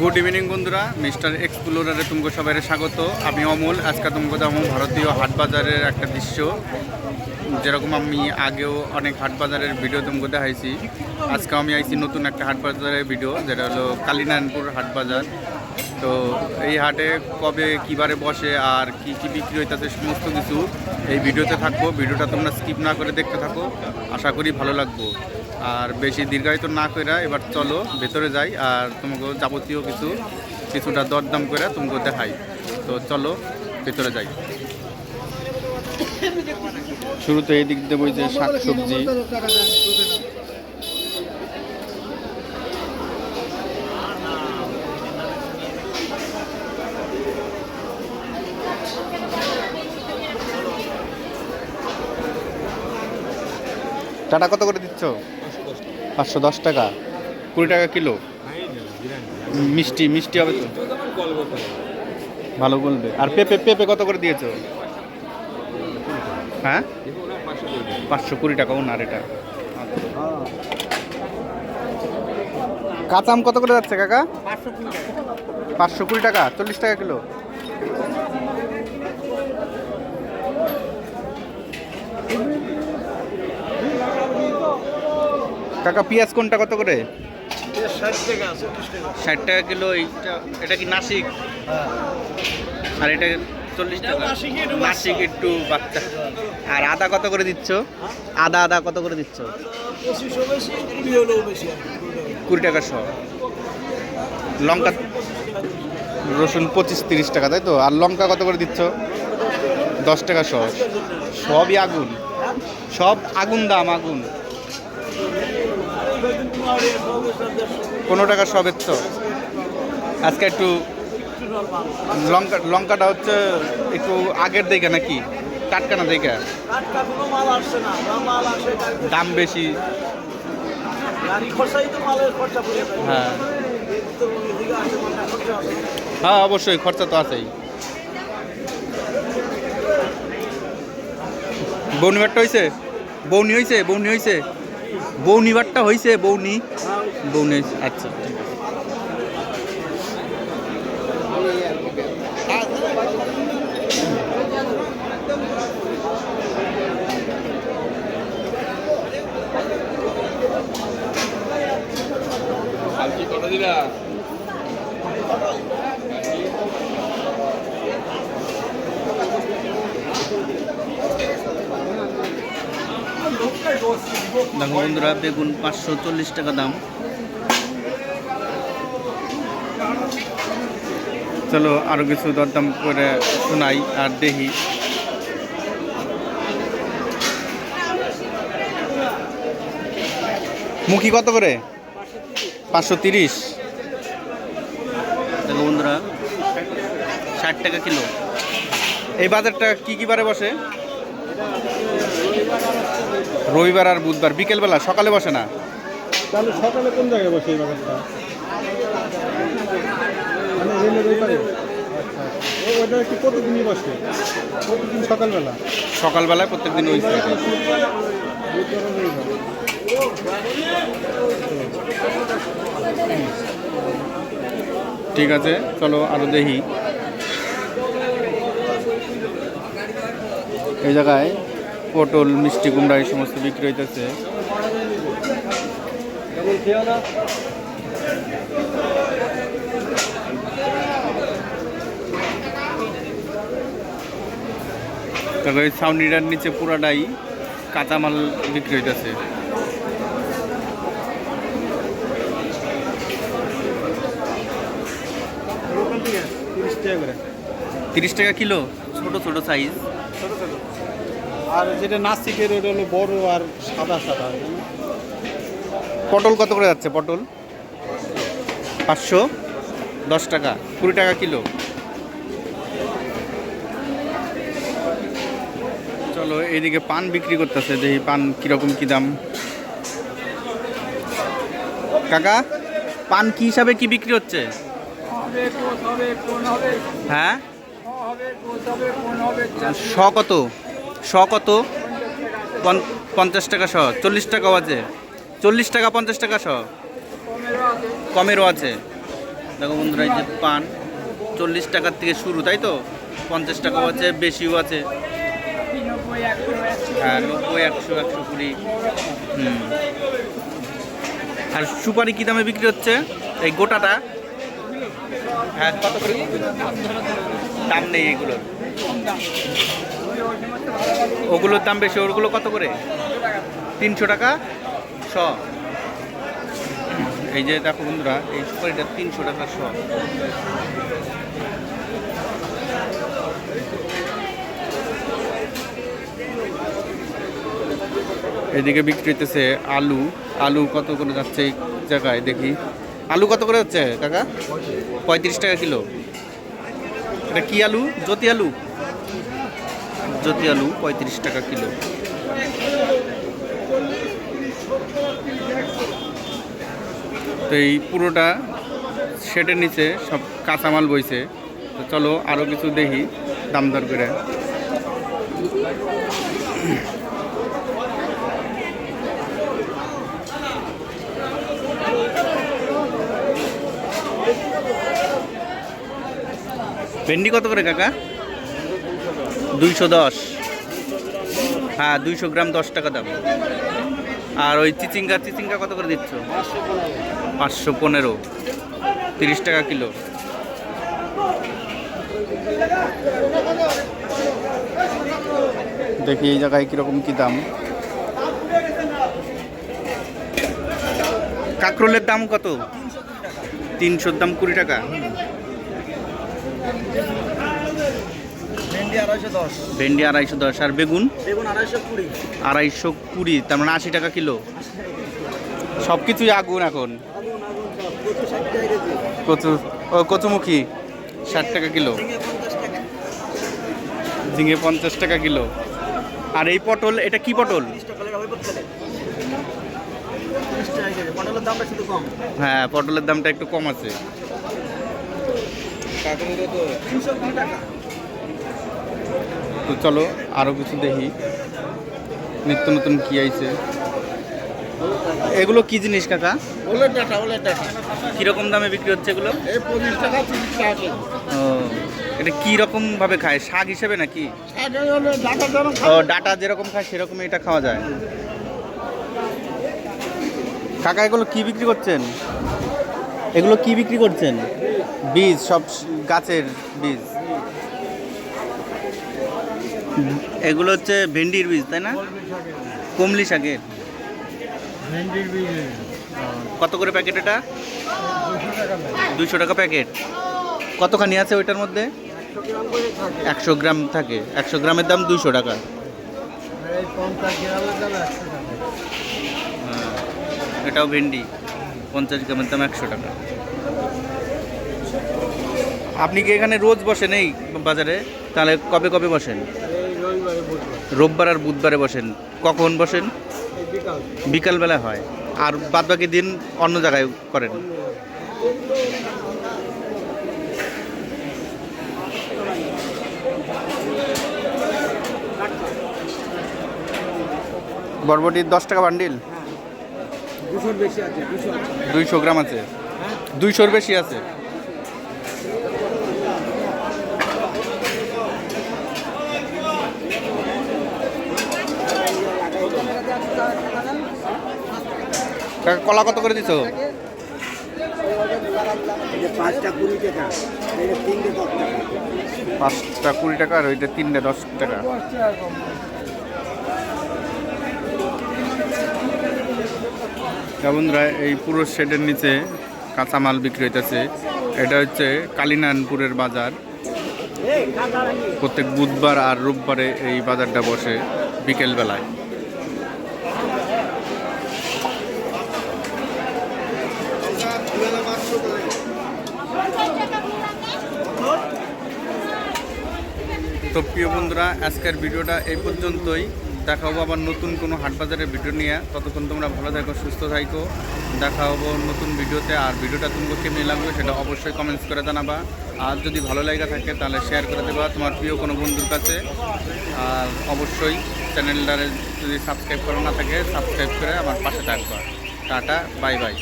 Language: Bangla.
গুড ইভিনিং বন্ধুরা, মিস্টার এক্সপ্লোরারে তোমাকে সবাই স্বাগত। আমি অমল। আজকে তোমাকে দেখাবো ভারতীয় হাট বাজারের একটা দৃশ্য। যেরকম আমি আগেও অনেক হাট বাজারের ভিডিও তোমাকে দেখাইছি, আজকে আমি আইছি নতুন একটা হাট বাজারের ভিডিও, যেটা হলো কালীনারায়ণপুর হাট বাজার। তো এই হাটে কবে কিবারে বসে আর কি কি বিক্রি হইতেছে সমস্ত কিছু এই ভিডিওতে থাকবো। ভিডিওটা তোমরা স্কিপ না করে দেখতে থাকো, আশা করি ভালো লাগবো। আর বেশি দীর্ঘায়িত না করে এবার চলো ভেতরে যাই আর তোমাকে যাবতীয় কিছুটা দরদাম করে তোমাকে দেখাই। তো চলো ভেতরে যাই। শুরুতে এই দিক দিয়ে বইছে শাকসবজি। টাটা কত করে দিচ্ছ? 510 টাকা। 20 টাকা কিলো। মিষ্টি মিষ্টি হবে তো, ভালো বলবে। আর পেঁপে পেঁপে কত করে দিয়েছো? হ্যাঁ 520 টাকা ওনার এটা। কাঁচা আম কত করে যাচ্ছে কাকা? 520 টাকা, 40 টাকা কিলো। কাকা পেঁয়াজ কোনটা কত করে? 60 টাকা কিলো। এটা কি নাসিক? আর এটা 40 টাকা নাসিক একটু বাচ্চা। আর আদা কত করে দিচ্ছ? আদা কত করে দিচ্ছ? 20 টাকা শো। লঙ্কা রসুন 25-30 টাকা, তাই তো? আর লঙ্কা কত করে দিচ্ছ? 10 টাকা শো। সবই আগুন, সব আগুন দাম, আগুন। 15 টাকা সবের তো। আজকে একটু লঙ্কাটা হচ্ছে একটু আগের দিকে নাকি টাটকা না দিকে? দাম বেশি। হ্যাঁ হ্যাঁ অবশ্যই খরচা তো আছেই। বৌনিবারটা হয়েছে? বৌনি হয়েছে? বৌনি হয়েছে? বৌনিবারটা হয়েছে? বৌনি বৌনি হয়েছে। আচ্ছা ঠিক আছে। দেখো বন্ধুরা, বেগুন 540 টাকা দাম। চলো আরো কিছু দরদাম করে শোনাই আর দেখি। মুখি কত করে? 530। দেখো বন্ধুরা 60 টাকা কিলো। এই বাজারটা কি কি বারে বসে? রবিবার আর বুধবার। বিকেলবেলা, সকালে বসে না? তাহলে সকালে কোন জায়গায় বসে এই বাজারটা? ওটা কি প্রতিদিনই বসে? প্রতিদিন সকালবেলা? সকালবেলায় প্রত্যেকদিন ওই সাইডে। ঠিক আছে চলো আরো দেখি। এই জায়গায় পটল, মিষ্টি কুমড়া এই সমস্ত বিক্রি হইতেছে। তারপরে ছাউনিটার নিচে পুরাটাই কাঁচামাল বিক্রি হইতেছে। করে 30 টাকা কিলো, ছোট ছোট সাইজ। আর যেটা নাসিকের ওটা হলো বড় আর সাদা সাদা। পটল কত করে যাচ্ছে? পটল 510 টাকা, 20 টাকা কিলো। চলো এইদিকে পান বিক্রি করতেছে, দেখি পান কিরকম কি দাম। কাকা পান কি হিসাবে কি বিক্রি হচ্ছে? হ্যাঁ শ কত? শ কত? 50 টাকা শ। 40 টাকাও আছে। 40 টাকা 50 টাকা শ। কমেরও আছে। দেখো বন্ধুরা, এই যে পান 40 টাকার থেকে শুরু, তাই তো? 50 টাকাও আছে, বেশিও আছে। হ্যাঁ, 90, 100, 120। আর সুপারি কী দামে বিক্রি হচ্ছে এই গোটাটা? হ্যাঁ, কত করে? দাম নেই এগুলোর, ওগুলোর দাম বেশি। ওগুলো কত করে? 300 টাকা শ। এই যে দেখো বন্ধুরা, এই সুপারিটা 300 টাকা শ। এদিকে বিক্রি হইতেছে আলু। আলু কত করে যাচ্ছে এই জায়গায় দেখি? আলু কত করে যাচ্ছে কাকা? 35 টাকা কিলো। এটা কি আলু? জ্যোতি আলু। জ্যোতি আলু 35 টাকা কিলো। তো এই পুরোটা শেডের নিচে সব কাঁচামাল বইছে। তো চলো আরও কিছু দেখি দাম দর করে। ভেন্ডি কত করে কাকা? 210। হ্যাঁ, 200 গ্রাম 10 টাকা দাম। আর ওই চিচিঙ্গা কত করে দিচ্ছ? 515, 30 টাকা কিলো। দেখি এই জায়গায় কীরকম কী দাম। কাঁকরোলের দাম কত? 300 দাম 20 টাকা। ভেন্ডি 250। আর বেগুন? 220, তার মানে 80 টাকা কিলো। সব কিছুই আগুন এখন। কচুমুখী 60 টাকা কিলো। ঝিঙে 50 টাকা কিলো। আর এই পটল, এটা কি পটল? হ্যাঁ, পটলের দামটা একটু কম আছে। তো চলো আরো কিছু দেখি, নিত্য নতুন কি আইছে। এগুলো কি জিনিস কাকা? ওলের ডাটা। কিরকম দামে বিক্রি হচ্ছে এগুলো? 25 টাকা 30 টাকা। ও, এটা কি রকম ভাবে খায়? শাক হিসেবে নাকি? ও, ডাটা যেরকম খায় সেরকম এটা খাওয়া যায়। কাকা এগুলো কি বিক্রি করছেন? এগুলো কি বিক্রি করছেন? বীজ, সব গাছের বীজ। এগুলো হচ্ছে ভেন্ডির বীজ, তাই না? কমলি শাকের। কত করে প্যাকেট এটা? 200 টাকা প্যাকেট। কতখানি আছে ওইটার মধ্যে? 100 গ্রাম থাকে। 100 গ্রামের দাম 200 টাকা। এটাও ভেন্ডি, 50 গ্রামের দাম 100 টাকা। আপনি কি এখানে রোজ বসেন এই বাজারে? তাহলে কবে কবে বসেন? রোববার আর বুধবারে বসেন। কখন বসেন? বিকালবেলা হয়। আর বাদবাকি দিন অন্য জায়গায় করেন? বরবটি 10 টাকা বান্ডিল। 200 গ্রাম আছে। 200-র বেশি আছে। কলা কত করে দিছো? 5টা 20 টাকা, 5টা 20 টাকা, আর ওইটা 3টে 10 টাকা। বন্ধুরা, এই পুরো শেডের নিচে কাঁচামাল বিক্রি হইতেছে। এটা হচ্ছে কালিনানপুরের বাজার। প্রত্যেক বুধবার আর রোববারে এই বাজারটা বসে বিকেল বেলায়। তো প্রিয় বন্ধুরা, আজকের ভিডিওটা এই পর্যন্তই। দেখা হবো আবার নতুন কোনো হাটবাজারের ভিডিও নিয়ে। ততক্ষণ তোমরা ভালো থাকো, সুস্থ থাকো। দেখা হবো নতুন ভিডিওতে। আর ভিডিওটা তোমাকে কেমন লাগবে সেটা অবশ্যই কমেন্টস করে জানাবা। আর যদি ভালো লাগা থাকে তাহলে শেয়ার করে দেবা তোমার প্রিয় কোনো বন্ধুর কাছে। আর অবশ্যই চ্যানেলটারে যদি সাবস্ক্রাইব করা না থাকে, সাবস্ক্রাইব করে আমার পাশে থাকবা। Tata, bye bye.